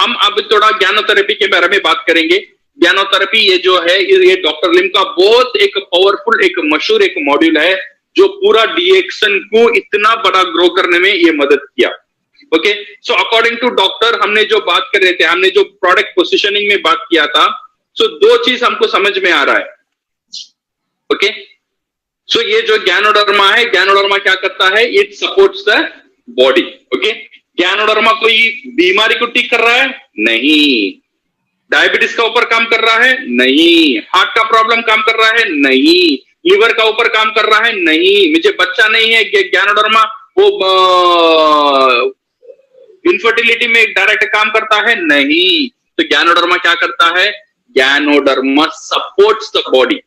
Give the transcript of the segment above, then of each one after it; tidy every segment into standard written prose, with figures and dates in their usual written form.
हम अब थोड़ा ज्ञानोथेरेपी के बारे में बात करेंगे। ज्ञानोथेरेपी ये जो है, ये डॉक्टर लिम का बहुत एक पावरफुल, एक मशहूर एक मॉड्यूल है जो पूरा डीएक्शन को इतना बड़ा ग्रो करने में ये मदद किया। Okay, so according to doctor हमने जो बात कर रहे थे, हमने जो प्रोडक्ट पोजिशनिंग में बात किया था, सो दो चीज हमको समझ में आ रहा है। ओके, सो ये जो ज्ञानोडर्मा है, ज्ञानोडर्मा क्या करता है, it supports the body. Okay, ganoderma कोई बीमारी को ठीक कर रहा है? नहीं। डायबिटीज का ऊपर काम कर रहा है? नहीं। हार्ट का प्रॉब्लम काम कर रहा है? नहीं। लिवर का ऊपर काम कर रहा है? नहीं। मुझे बच्चा नहीं है, ज्ञानोडर्मा वो इनफर्टिलिटी में डायरेक्ट काम करता है? नहीं। तो ज्ञानोडर्मा क्या करता है? ज्ञानोडर्मा सपोर्ट्स द बॉडी।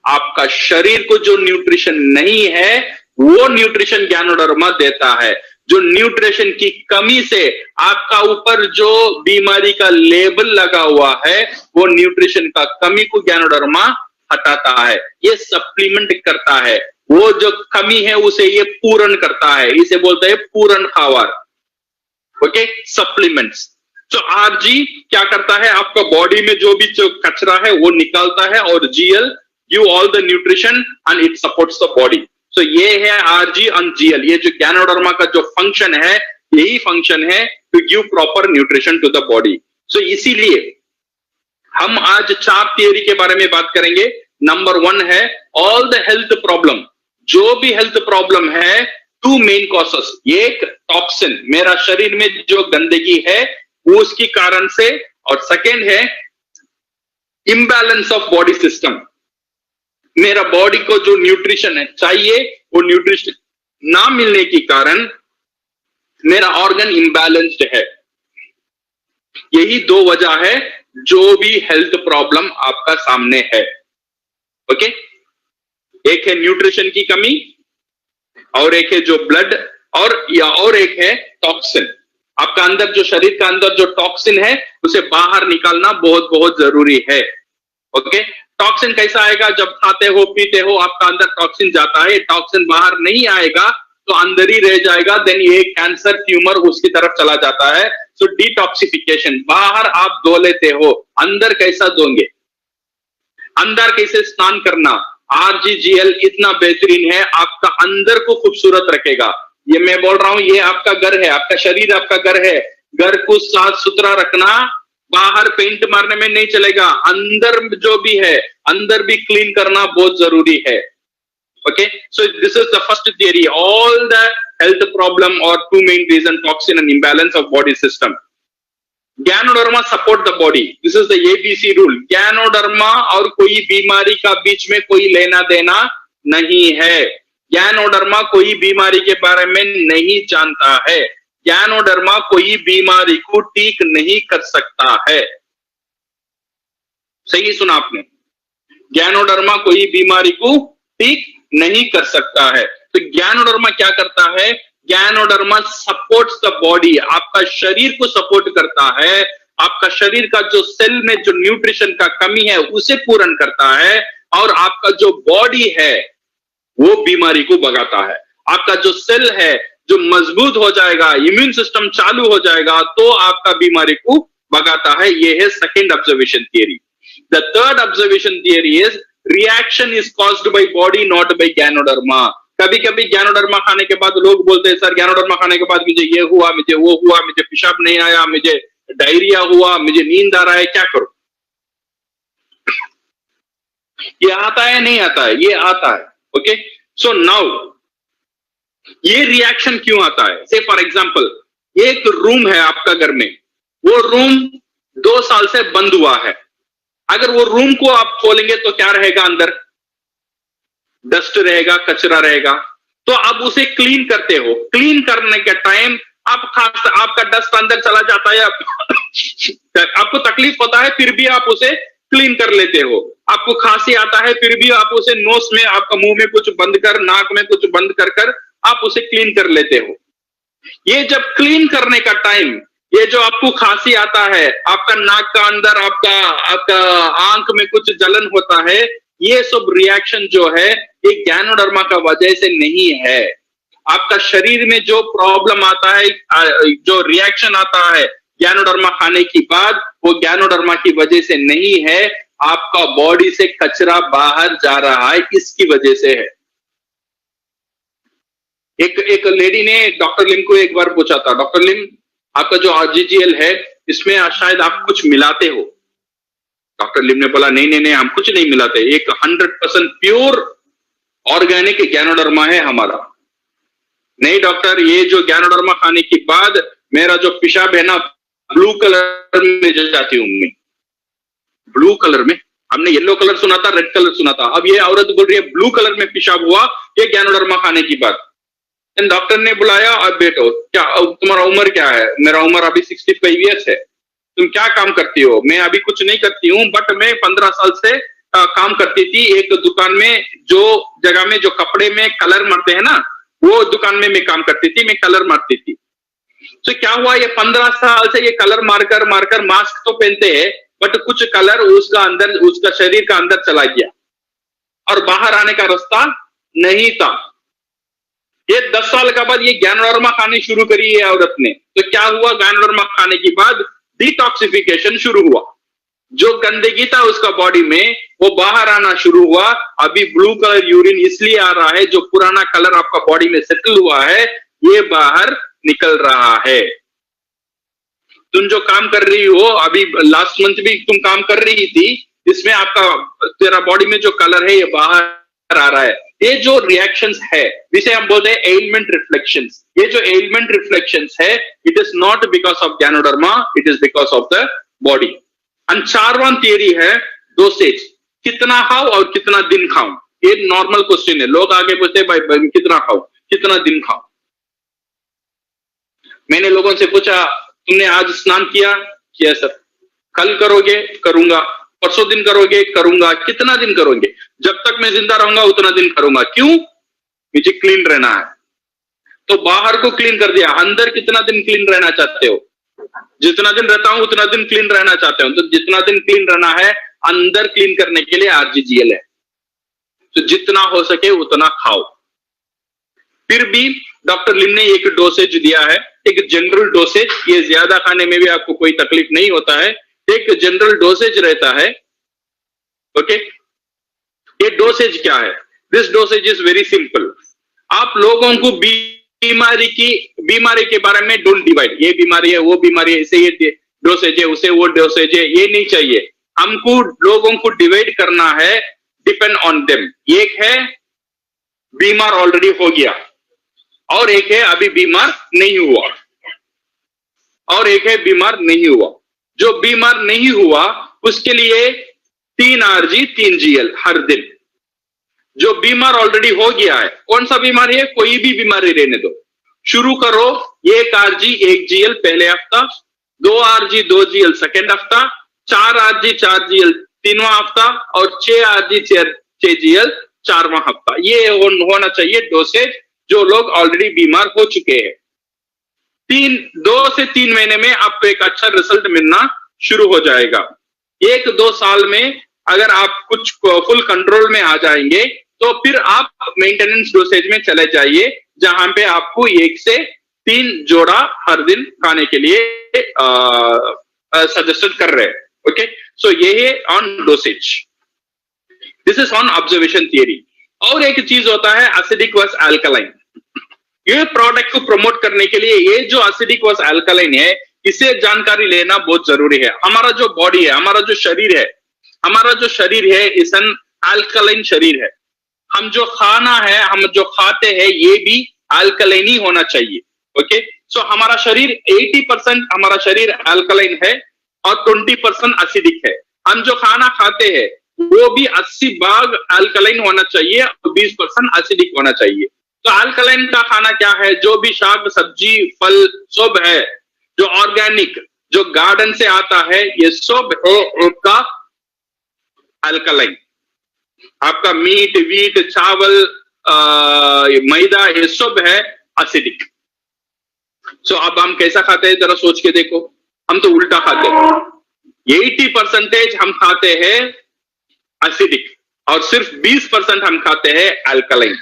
आपका शरीर को जो न्यूट्रिशन नहीं है वो न्यूट्रिशन ज्ञानोडर्मा देता है। जो न्यूट्रिशन की कमी से आपका ऊपर जो बीमारी का लेबल लगा हुआ है वो न्यूट्रिशन का कमी को ज्ञानोडर्मा हटाता है, ये सप्लीमेंट करता है। वो जो कमी है उसे ये पूर्ण करता है, इसे बोलते हैं पूर्ण खावर। Okay, supplements. तो आरजी क्या करता है, आपका बॉडी में जो भी जो कचरा है वो निकालता है, और GL give all the nutrition and it supports the body. So ये है आरजी एंड जीएल। ये जो ज्ञानोडर्मा का जो फंक्शन है, यही फंक्शन है to give proper nutrition to the body. So इसीलिए हम आज 4 थियरी के बारे में बात करेंगे। नंबर 1 है ऑल द हेल्थ प्रॉब्लम। जो भी हेल्थ प्रॉब्लम है, 2 मेन कॉसेस। एक टॉक्सिन, मेरा शरीर में जो गंदगी है वो उसके कारण से, और सेकेंड है इम्बैलेंस ऑफ बॉडी सिस्टम। मेरा बॉडी को जो न्यूट्रिशन है चाहिए वो न्यूट्रिशन ना मिलने के कारण मेरा ऑर्गन इम्बैलेंस्ड है। यही 2 वजह है जो भी हेल्थ प्रॉब्लम आपका सामने है। ओके, एक है न्यूट्रिशन की कमी, और एक है जो ब्लड, और एक है टॉक्सिन। आपका अंदर जो शरीर का अंदर जो टॉक्सिन है उसे बाहर निकालना बहुत बहुत जरूरी है। ओके, टॉक्सिन कैसा आएगा? जब खाते हो पीते हो आपका अंदर टॉक्सिन जाता है, टॉक्सिन बाहर नहीं आएगा तो अंदर ही रह जाएगा, देन ये कैंसर ट्यूमर उसकी तरफ चला जाता है। सो डिटॉक्सिफिकेशन, बाहर आप धो लेते हो, अंदर कैसा धोंगे? अंदर कैसे स्नान करना? आरजीजीएल इतना बेहतरीन है, आपका अंदर को खूबसूरत रखेगा। ये मैं बोल रहा हूं, ये आपका घर है, आपका शरीर आपका घर है। घर को साफ सुथरा रखना बाहर पेंट मारने में नहीं चलेगा, अंदर जो भी है अंदर भी क्लीन करना बहुत जरूरी है। Okay, so this is the first theory, all the health problem और 2 main reason, toxin and imbalance of body system. Ganoderma support the body, this is the ABC rule. Ganoderma और कोई बीमारी का बीच में कोई लेना देना नहीं है। ज्ञानोडर्मा कोई बीमारी के बारे में नहीं जानता है। ज्ञानोडर्मा कोई बीमारी को ठीक नहीं कर सकता है। सही सुना आपने, ज्ञानोडर्मा कोई बीमारी को ठीक नहीं कर सकता है। तो ज्ञानोडर्मा क्या करता है? ज्ञानोडर्मा सपोर्ट्स द बॉडी, आपका शरीर को सपोर्ट करता है। आपका शरीर का जो सेल में जो न्यूट्रिशन का कमी है उसे पूर्ण करता है, और आपका जो बॉडी है वो बीमारी को भगाता है। आपका जो सेल है जो मजबूत हो जाएगा, इम्यून सिस्टम चालू हो जाएगा, तो आपका बीमारी को भगाता है। ये है second observation theory. The third observation theory is reaction is caused by body not by ganoderma. कभी कभी ज्ञानोडर्मा खाने के बाद लोग बोलते हैं, सर ज्ञानोडर्मा खाने के बाद मुझे ये हुआ, मुझे वो हुआ, मुझे पेशाब नहीं आया, मुझे डायरिया हुआ, मुझे नींद आ रहा है, क्या करूं? ये आता है नहीं आता है? ये आता है। ओके, सो नाउ ये रिएक्शन क्यों आता है? से फॉर एग्जांपल एक रूम है आपका घर में, वो रूम 2 साल से बंद हुआ है। अगर वो रूम को आप खोलेंगे तो क्या रहेगा? अंदर डस्ट रहेगा, कचरा रहेगा। तो आप उसे क्लीन करते हो, क्लीन करने के टाइम आपका डस्ट अंदर चला जाता है, आपको तकलीफ होता है, फिर भी आप उसे क्लीन कर लेते हो। आपको खांसी आता है, फिर भी आप उसे नोस में, आपका मुंह में कुछ बंद कर, नाक में कुछ बंद कर आप उसे क्लीन कर लेते हो। ये जब क्लीन करने का टाइम, ये जो आपको खांसी आता है, आपका नाक का अंदर, आपका आंख में कुछ जलन होता है, ये सब रिएक्शन जो है ये ज्ञानोडर्मा का वजह से नहीं है। आपका शरीर में जो प्रॉब्लम आता है, जो रिएक्शन आता है, गैनोडर्मा खाने की बाद वो गैनोडर्मा की वजह से नहीं है, आपका बॉडी से कचरा बाहर जा रहा है, इसकी वजह से है। एक लेडी ने डॉक्टर लिम को एक बार पूछा था, डॉक्टर लिम आपका जो आरजीजीएल है इसमें शायद आप कुछ मिलाते हो। डॉक्टर लिम ने बोला नहीं नहीं नहीं, हम कुछ नहीं मिलाते, एक 100% प्योर ऑर्गेनिक गैनोडर्मा है हमारा। नहीं डॉक्टर, ये जो गैनोडर्मा खाने के बाद मेरा जो पेशाब है ना ब्लू कलर में जाती हूं मैं। ब्लू कलर में? हमने येलो कलर सुना था, रेड कलर सुना था, अब ये औरत बोल रही है ब्लू कलर में पेशाब हुआ ये गैनोडर्मा खाने की बाद। डॉक्टर ने बुलाया, अब बेटो क्या तुम्हारा उम्र क्या है? मेरा उम्र अभी 65 ईयर्स है। तुम क्या काम करती हो? मैं अभी कुछ नहीं करती हूँ, बट मैं 15 साल से काम करती थी एक दुकान में, जो जगह में जो कपड़े में कलर मारते हैं ना, वो दुकान में मैं काम करती थी, मैं कलर मारती थी। तो क्या हुआ, ये 15 साल से ये कलर मारकर मारकर मास्क तो पहनते हैं, बट कुछ कलर उसका अंदर, उसका शरीर का अंदर चला गया और बाहर आने का रास्ता नहीं था। ये 10 साल के बाद ये गैनोडर्मा खाने शुरू करी है औरत ने। तो क्या हुआ, गैनोडर्मा खाने के बाद डिटॉक्सिफिकेशन शुरू हुआ, जो गंदगी था उसका बॉडी में वो बाहर आना शुरू हुआ। अभी ब्लू कलर यूरिन इसलिए आ रहा है, जो पुराना कलर आपका बॉडी में सेटल हुआ है ये बाहर निकल रहा है। तुम जो काम कर रही हो, अभी लास्ट मंथ भी तुम काम कर रही थी, इसमें आपका तेरा बॉडी में जो कलर है ये बाहर आ रहा है। ये जो रिएक्शंस है जिसे हम बोलते हैं एलिमेंट रिफ्लेक्शंस, ये जो एलिमेंट रिफ्लेक्शंस है it is not because of ganoderma, it is because of the body. चारवां थियरी है डोसेज, कितना खाओ और कितना दिन खाओ। ये नॉर्मल क्वेश्चन है, लोग आगे पूछते हैं भाई कितना खाओ कितना दिन खाओ। मैंने लोगों से पूछा तुमने आज स्नान किया सर, कल करोगे? करूंगा। परसों दिन करोगे? करूंगा। कितना दिन करोगे? जब तक मैं जिंदा रहूंगा उतना दिन करूंगा। क्यों? मुझे क्लीन रहना है। तो बाहर को क्लीन कर दिया, अंदर कितना दिन क्लीन रहना चाहते हो? जितना दिन रहता हूं उतना दिन क्लीन रहना चाहते हो। तो जितना दिन क्लीन रहना है, अंदर क्लीन करने के लिए आरजीजीएल है, तो जितना हो सके उतना खाओ। फिर भी डॉक्टर लिम ने एक डोसेज दिया है, एक जनरल डोसेज, ये ज्यादा खाने में भी आपको कोई तकलीफ नहीं होता है, एक जनरल डोसेज रहता है। ओके, ये डोसेज क्या है? This dosage is very simple. आप लोगों को बीमारी के बारे में डोंट डिवाइड, ये बीमारी है वो बीमारी है, इसे ये डोसेज है उसे वो डोसेज है, ये नहीं चाहिए हमको। लोगों को डिवाइड करना है डिपेंड ऑन देम। एक है बीमार ऑलरेडी हो गया, और एक है अभी बीमार नहीं हुआ, और एक है बीमार नहीं हुआ। जो बीमार नहीं हुआ उसके लिए 3 आरजी 3 जीएल हर दिन। जो बीमार ऑलरेडी हो गया है, कौन सा बीमारी है? कोई भी बीमारी रहने दो, शुरू करो 1 आरजी 1 जीएल पहले हफ्ता, 2 आरजी 2 जीएल सेकेंड हफ्ता, 4 आरजी 4 जीएल तीनवां हफ्ता, और 6 आरजी 6 जीएल चारवां हफ्ता। ये होना चाहिए डोसेज जो लोग ऑलरेडी बीमार हो चुके हैं। 2 से 3 महीने में आपको एक अच्छा रिजल्ट मिलना शुरू हो जाएगा। 1-2 साल में अगर आप कुछ फुल कंट्रोल में आ जाएंगे तो फिर आप मेंटेनेंस डोसेज में चले जाइए, जहां पे आपको 1 से 3 जोड़ा हर दिन खाने के लिए सजेस्ट कर रहे हैं। ओके, सो ये है on dosage, this is on observation theory. और एक चीज होता है एसिडिक वर्स अल्कलाइन। ये प्रोडक्ट को प्रमोट करने के लिए ये जो एसिडिक वर्स अल्कलाइन है, इसे जानकारी लेना बहुत जरूरी है। हमारा जो बॉडी है, हमारा जो शरीर है इस एन अल्कलाइन शरीर है। हम जो खाना है, हम जो खाते हैं, ये भी अल्कलाइन ही होना चाहिए। ओके, सो हमारा शरीर 80% हमारा शरीर अल्कलाइन है और 20% एसिडिक है। हम जो खाना खाते हैं वो भी 80 भाग अल्कलाइन होना चाहिए और 20% एसिडिक होना चाहिए। तो अल्कलाइन का खाना क्या है? जो भी शाक सब्जी फल सब है, जो ऑर्गेनिक, जो गार्डन से आता है, ये सब है आपका अल्कलाइन। आपका मीट वीट चावल मैदा ये सब है एसिडिक। सो अब हम कैसा खाते हैं जरा सोच के देखो, हम तो उल्टा खाते हैं। 80% हम खाते हैं एसिडिक और सिर्फ 20% हम खाते हैं अल्कलाइन।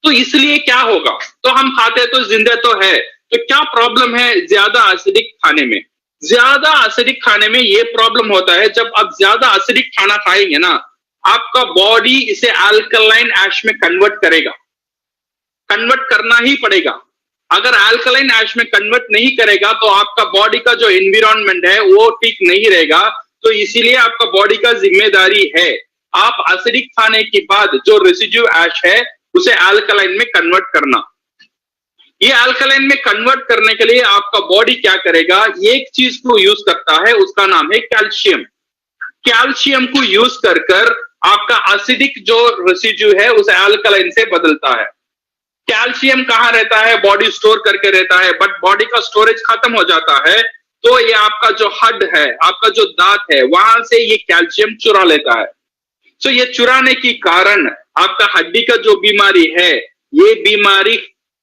तो इसलिए क्या होगा? तो हम खाते तो जिंदे तो है, तो क्या प्रॉब्लम है ज्यादा एसिडिक खाने में? ज्यादा एसिडिक खाने में ये प्रॉब्लम होता है, जब आप ज्यादा एसिडिक खाना खाएंगे ना, आपका बॉडी इसे अल्कलाइन ऐश में कन्वर्ट करेगा, कन्वर्ट करना ही पड़ेगा। अगर अल्कलाइन ऐश में कन्वर्ट नहीं करेगा तो आपका बॉडी का जो एनवायरनमेंट है वो ठीक नहीं रहेगा। तो इसीलिए आपका बॉडी का जिम्मेदारी है आप एसिडिक खाने के बाद जो रेसिड्यू ऐश है उसे अल्कलाइन में कन्वर्ट करना। ये अल्कलाइन में कन्वर्ट करने के लिए आपका बॉडी क्या करेगा, एक चीज को यूज करता है, उसका नाम है कैल्शियम। कैल्शियम को यूज कर कर आपका एसिडिक जो रेसिड्यू है उसे अल्कलाइन से बदलता है। कैल्शियम कहां रहता है, बॉडी स्टोर करके रहता है, बट बॉडी का स्टोरेज खत्म हो जाता है तो ये आपका जो हड है, आपका जो दांत है, वहां से ये कैल्शियम चुरा लेता है। तो ये चुराने के कारण आपका हड्डी का जो बीमारी है, ये बीमारी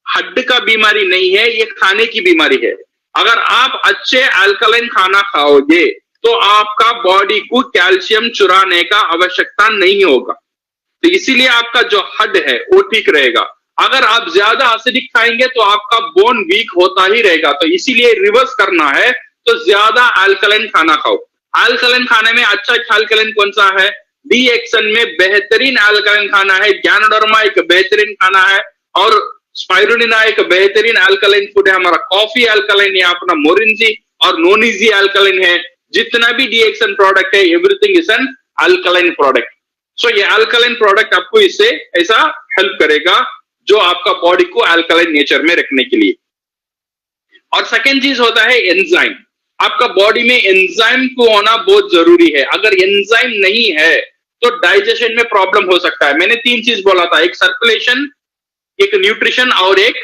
हड्ड का बीमारी नहीं है, ये खाने की बीमारी है। अगर आप अच्छे अल्कलाइन खाना खाओगे तो आपका बॉडी को कैल्शियम चुराने का आवश्यकता नहीं होगा, तो इसीलिए आपका जो हड्ड है वो ठीक रहेगा। अगर आप ज्यादा एसिडिक खाएंगे तो आपका बोन वीक होता ही रहेगा, तो इसीलिए रिवर्स करना है तो ज्यादा अल्कलाइन खाना खाओ। अल्कलाइन खाने में अच्छा अल्कलाइन कौन सा है, डीएक्सन में बेहतरीन अल्कलाइन खाना है, गैनोडर्मा एक बेहतरीन खाना है, और स्पाइरुलिना एक बेहतरीन अल्कलाइन फूड है। हमारा कॉफी अल्कलाइन है, अपना मोरिंजी और नोनिजी अल्कलाइन है। जितना भी डीएक्सन प्रोडक्ट है everything is an alkaline product. So ये अल्कलाइन प्रोडक्ट आपको इससे ऐसा हेल्प करेगा जो आपका बॉडी को अल्कलाइन नेचर में रखने के लिए। और सेकेंड चीज होता है एंजाइम। आपका बॉडी में एंजाइम को होना बहुत जरूरी है। अगर एंजाइम नहीं है तो डाइजेशन में प्रॉब्लम हो सकता है। मैंने तीन चीज बोला था, एक सर्कुलेशन, एक न्यूट्रिशन और एक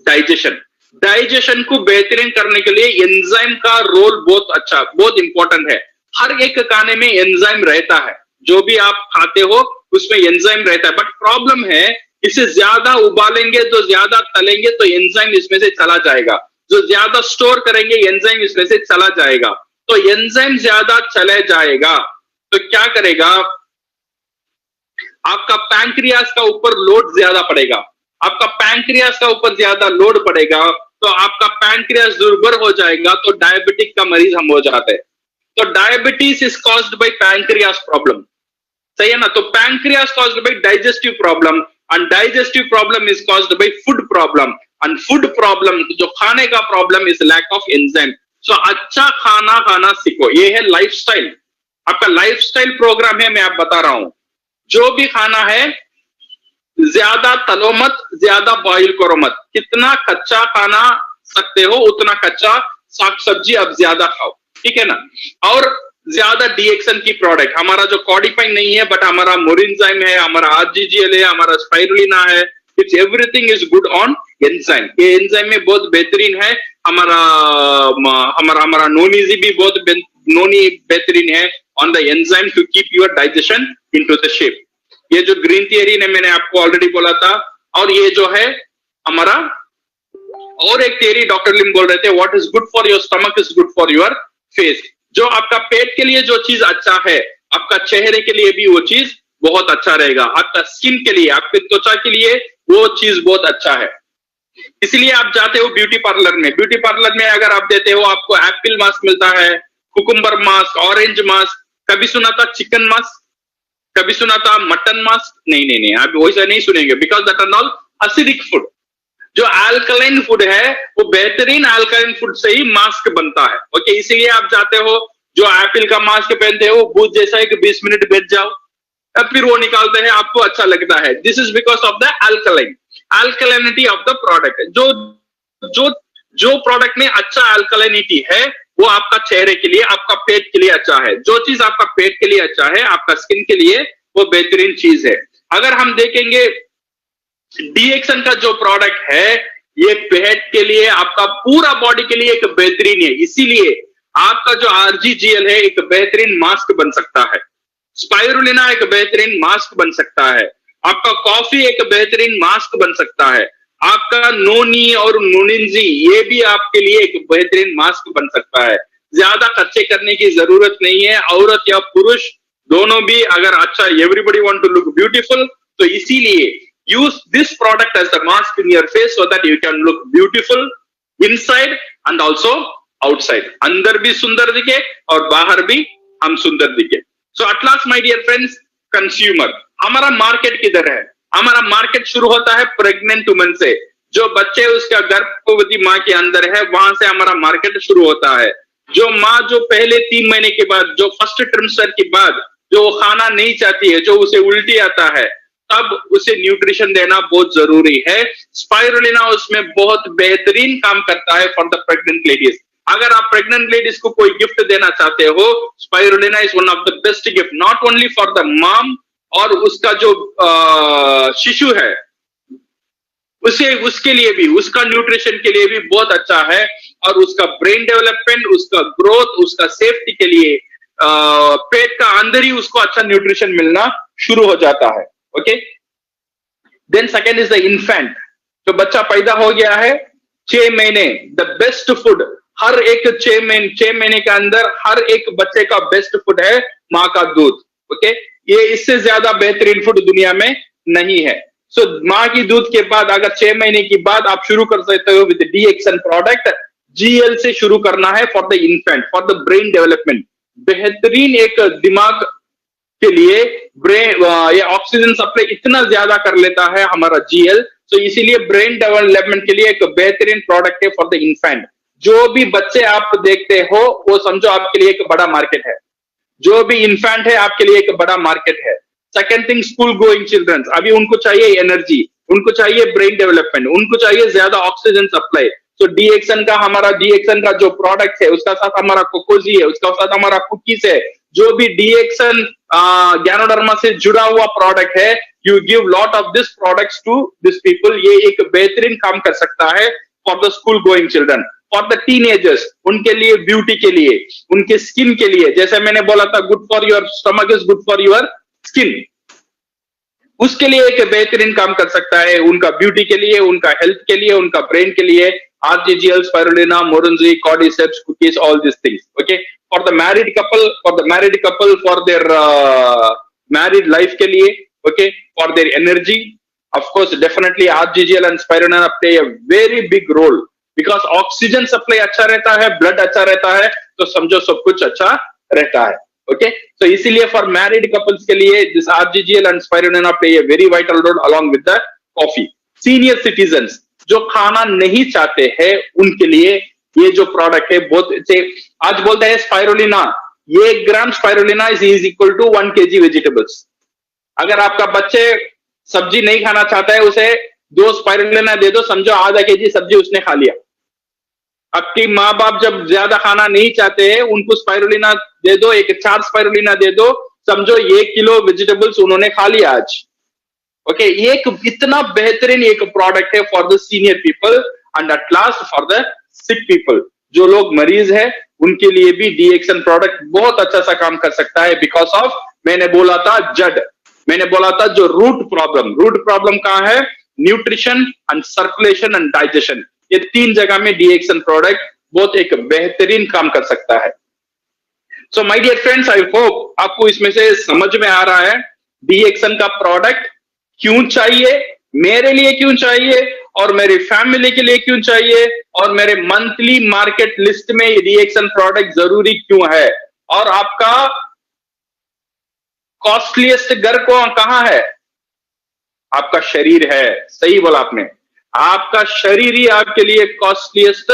डाइजेशन। डाइजेशन को बेहतरीन करने के लिए एंजाइम का रोल बहुत अच्छा, बहुत इंपॉर्टेंट है। हर एक खाने में एंजाइम रहता है, जो भी आप खाते हो उसमें एंजाइम रहता है, बट प्रॉब्लम है इसे ज्यादा उबालेंगे तो ज्यादा तलेंगे तो एंजाइम इसमें से चला जाएगा, जो ज्यादा स्टोर करेंगे एंजाइम इसमें से चला जाएगा। तो एंजाइम ज्यादा चले जाएगा तो क्या करेगा, आपका पैंक्रियास का ऊपर लोड ज्यादा पड़ेगा। आपका पैंक्रियास का ऊपर ज्यादा लोड पड़ेगा तो आपका पैंक्रियास दुर्बल हो जाएगा, तो डायबिटिक का मरीज हम हो जाते हैं। तो diabetes is caused by pancreas problem, सही है ना। तो pancreas caused by digestive problem and digestive problem is caused by food problem and food problem जो खाने का problem is lack of enzyme. So अच्छा खाना खाना सीखो, ये है लाइफस्टाइल, आपका लाइफस्टाइल प्रोग्राम है। मैं आप बता रहा हूं, जो भी खाना है ज्यादा तलो मत, ज्यादा बॉइल करो मत। कितना कच्चा खाना सकते हो उतना कच्चा साग सब्जी अब ज्यादा खाओ, ठीक है ना। और ज्यादा डीएक्सन की प्रोडक्ट, हमारा जो कॉडिफाइन नहीं है बट हमारा मोरिंजाइम है, हमारा आरजीजीएल है, हमारा स्पाइरुलिना है, it's everything is good on enzyme. ये एंजाइम में बहुत बेहतरीन है। हमारा नोनीजी भी बहुत बेहतरीन है on the enzyme to keep your digestion into the shape. ये जो ग्रीन थियरी ने मैंने आपको ऑलरेडी बोला था, और ये जो है हमारा और एक थियरी डॉक्टर लिम बोल रहे थे, what is good for your stomach is good for your face. जो आपका पेट के लिए जो चीज अच्छा है, आपका चेहरे के लिए भी वो चीज बहुत अच्छा रहेगा। आपका स्किन के लिए, आपके त्वचा के लिए वो चीज बहुत अच्छा है। इसलिए आप जाते हो ब्यूटी पार्लर में, ब्यूटी पार्लर में अगर आप देते हो आपको एप्पल मास्क मिलता है, कुकुम्बर मास्क, ऑरेंज मास्क, कभी सुना था चिकन मास्क, कभी सुना था मटन मास्क? नहीं, आप वैसा नहीं सुनेंगे, because that are all acidic food. जो अल्कलाइन फूड है वो बेहतरीन अल्कलाइन फूड से ही मास्क बनता है। ओके, इसीलिए आप जाते हो, जो एप्पल का मास्क पहनते हो बूथ जैसा है कि 20 मिनट बैठ जाओ, तब फिर वो निकालते हैं, आपको अच्छा लगता है। This is because of the alkalinity of the product. जो प्रोडक्ट में अच्छा अल्कलाइनिटी है वो आपका चेहरे के लिए, आपका पेट के लिए अच्छा है। जो चीज आपका पेट के लिए अच्छा है, आपका स्किन के लिए वो बेहतरीन चीज है। अगर हम देखेंगे डीएक्सन का जो प्रोडक्ट है, ये पेट के लिए, आपका पूरा बॉडी के लिए एक बेहतरीन है। इसीलिए आपका जो आरजीजीएल है एक बेहतरीन मास्क बन सकता है, स्पाइरुलिना एक बेहतरीन मास्क बन सकता है, आपका कॉफी एक बेहतरीन मास्क बन सकता है, आपका नोनी और नोनिंजी ये भी आपके लिए एक बेहतरीन मास्क बन सकता है। ज्यादा खर्चे करने की जरूरत नहीं है, औरत या पुरुष दोनों भी अगर अच्छा, everybody want to look beautiful, तो इसीलिए use this product as the mask in your face so that you can look beautiful inside and also outside, अंदर भी सुंदर दिखे और बाहर भी हम सुंदर दिखे। So at last my dear friends, consumer, हमारा मार्केट किधर है? हमारा मार्केट शुरू होता है प्रेग्नेंट वुमन से, जो बच्चे उसका गर्भवती माँ के अंदर है, वहां से हमारा मार्केट शुरू होता है। जो माँ जो पहले 3 महीने के बाद, जो फर्स्ट ट्रिमस्टर के बाद जो खाना नहीं चाहती है, जो उसे उल्टी आता है, तब उसे न्यूट्रिशन देना बहुत जरूरी है। स्पाइरुलिना उसमें बहुत बेहतरीन काम करता है फॉर द प्रेग्नेंट लेडीज। अगर आप प्रेग्नेंट लेडीज को कोई गिफ्ट देना चाहते हो, spirulina is one of the best gift, not only for the mom, और उसका जो शिशु है उसे, उसके लिए भी, उसका न्यूट्रिशन के लिए भी बहुत अच्छा है, और उसका ब्रेन डेवलपमेंट, उसका ग्रोथ, उसका सेफ्टी के लिए पेट का अंदर ही उसको अच्छा न्यूट्रिशन मिलना शुरू हो जाता है। Okay, then second is the infant, जो बच्चा पैदा हो गया है 6 महीने, द बेस्ट फूड, हर एक 6 महीने के अंदर हर एक बच्चे का बेस्ट फूड है माँ का दूध। ओके, ये इससे ज्यादा बेहतरीन फूड दुनिया में नहीं है। सो माँ की दूध के बाद अगर 6 महीने के बाद आप शुरू कर सकते हो विद DXN प्रोडक्ट, GL से शुरू करना है for the infant, for the brain development, बेहतरीन एक दिमाग के लिए ब्रेन, ये ऑक्सीजन सप्लाई इतना ज्यादा कर लेता है हमारा GL, तो इसीलिए ब्रेन डेवलपमेंट के लिए एक बेहतरीन प्रोडक्ट है फॉर द इन्फेंट। जो भी बच्चे आप देखते हो वो समझो आपके लिए एक बड़ा मार्केट है, जो भी इन्फेंट है आपके लिए एक बड़ा मार्केट है। Second thing, school going childrens, अभी उनको चाहिए एनर्जी, उनको चाहिए ब्रेन डेवलपमेंट, उनको चाहिए ज्यादा ऑक्सीजन सप्लाई। तो DXN का, हमारा DXN का जो प्रोडक्ट है, उसका साथ हमारा कोकोजी है, उसका साथ हमारा कुकीज है, जो भी DXN गैनोडर्मा से जुड़ा हुआ प्रोडक्ट है, you give lot of this products to this people, ये एक बेहतरीन काम कर सकता है for the school going children. For the teenagers, उनके लिए ब्यूटी के लिए, उनके स्किन के लिए, जैसे मैंने बोला था good for your stomach is good for your skin, उसके लिए एक बेहतरीन काम कर सकता है, उनका ब्यूटी के लिए, उनका हेल्थ के लिए, उनका ब्रेन के लिए। RGGL, स्पाइरुलिना, मोरंजी, cordyceps, cookies, all this things. Okay, for the married couple, for their married life के लिए, okay, for their energy, of course definitely RGGL and spirulina play a very big role, because oxygen supply अच्छा रहता है, blood अच्छा रहता है, तो समझो सब कुछ अच्छा रहता है। ओके, तो इसीलिए फॉर मैरिड कपल्स के लिए this RGGL and spirulina play a very vital role along with the coffee. Senior citizens जो खाना नहीं चाहते हैं, उनके लिए ये जो प्रोडक्ट है बहुत अच्छे। आज बोलते हैं स्पाइरुलिना, ये 1 gram spirulina is equal to 1 kg vegetables. अगर आपका बच्चे सब्जी नहीं खाना चाहता है, उसे 2 स्पाइरुलिना दे दो, समझो आधा kg सब्जी उसने खा लिया। आपकी माँ बाप जब ज्यादा खाना नहीं चाहते हैं, उनको स्पाइरुलिना दे दो, 4 स्पाइरुलिना दे दो, समझो 1 किलो वेजिटेबल्स उन्होंने खा लिया आज। ओके, एक इतना बेहतरीन एक प्रोडक्ट है for the senior people and at last for the sick people, जो लोग मरीज है उनके लिए भी DXN प्रोडक्ट बहुत अच्छा सा काम कर सकता है। बिकॉज ऑफ, मैंने बोला था जड़, मैंने बोला था जो रूट प्रॉब्लम कहाँ है? Nutrition and circulation and digestion, ये 3 जगह में DXN प्रोडक्ट बहुत एक बेहतरीन काम कर सकता है। So my dear friends, I hope आपको इसमें से समझ में आ रहा है DXN का प्रोडक्ट क्यों चाहिए, मेरे लिए क्यों चाहिए, और मेरी फैमिली के लिए क्यों चाहिए, और मेरे मंथली मार्केट लिस्ट में DXN प्रोडक्ट जरूरी क्यों है, और आपका कॉस्टलीस्ट घर को कहां है? आपका शरीर है। सही बोला आपने, आपका शरीर ही आपके लिए कॉस्टलीस्ट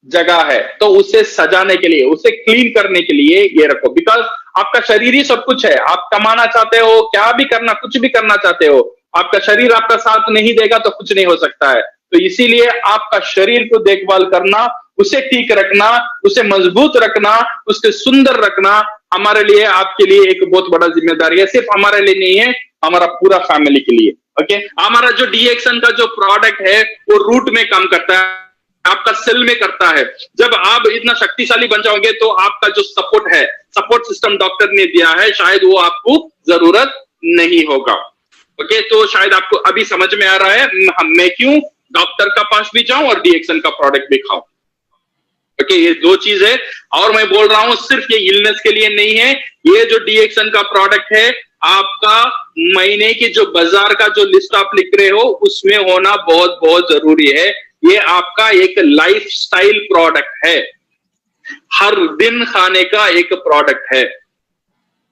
जगह है। तो उसे सजाने के लिए, उसे क्लीन करने के लिए ये रखो, बिकॉज आपका शरीर ही सब कुछ है। आप कमाना चाहते हो, क्या भी करना, कुछ भी करना चाहते हो, आपका शरीर आपका साथ नहीं देगा तो कुछ नहीं हो सकता है। तो इसीलिए आपका शरीर को देखभाल करना, उसे ठीक रखना, उसे मजबूत रखना, उसे सुंदर रखना हमारे लिए, आपके लिए एक बहुत बड़ा जिम्मेदारी है। सिर्फ हमारे लिए नहीं है, हमारा पूरा फैमिली के लिए। ओके, हमारा जो DXN का जो प्रोडक्ट है वो रूट में काम करता है, आपका सेल में करता है। जब आप इतना शक्तिशाली बन जाओगे तो आपका जो सपोर्ट है, सपोर्ट सिस्टम डॉक्टर ने दिया है, शायद वो आपको जरूरत नहीं होगा। ओके, तो शायद आपको अभी समझ में आ रहा है मैं क्यों डॉक्टर का पास भी जाऊं और DXN का प्रोडक्ट भी खाऊं। ओके, ये 2 चीज है। और मैं बोल रहा हूं सिर्फ ये इलनेस के लिए नहीं है, ये जो DXN का प्रोडक्ट है आपका महीने की जो बाजार का जो लिस्ट आप लिख रहे हो उसमें होना बहुत बहुत जरूरी है। ये आपका एक लाइफस्टाइल प्रोडक्ट है, हर दिन खाने का एक प्रोडक्ट है।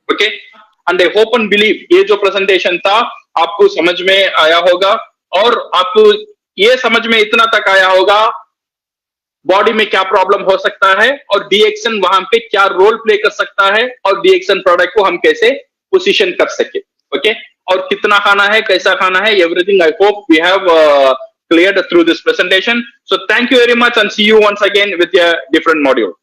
Okay, and I hope and believe ये जो प्रेजेंटेशन था आपको समझ में आया होगा, और आपको ये समझ में इतना तक आया होगा बॉडी में क्या प्रॉब्लम हो सकता है और डीएक्सन वहां पे क्या रोल प्ले कर सकता है, और डीएक्सन प्रोडक्ट को हम कैसे पोजीशन कर सके। ओके, और कितना खाना है, कैसा खाना है, everything I hope we have cleared through this presentation. So thank you very much and see you once again with a different module.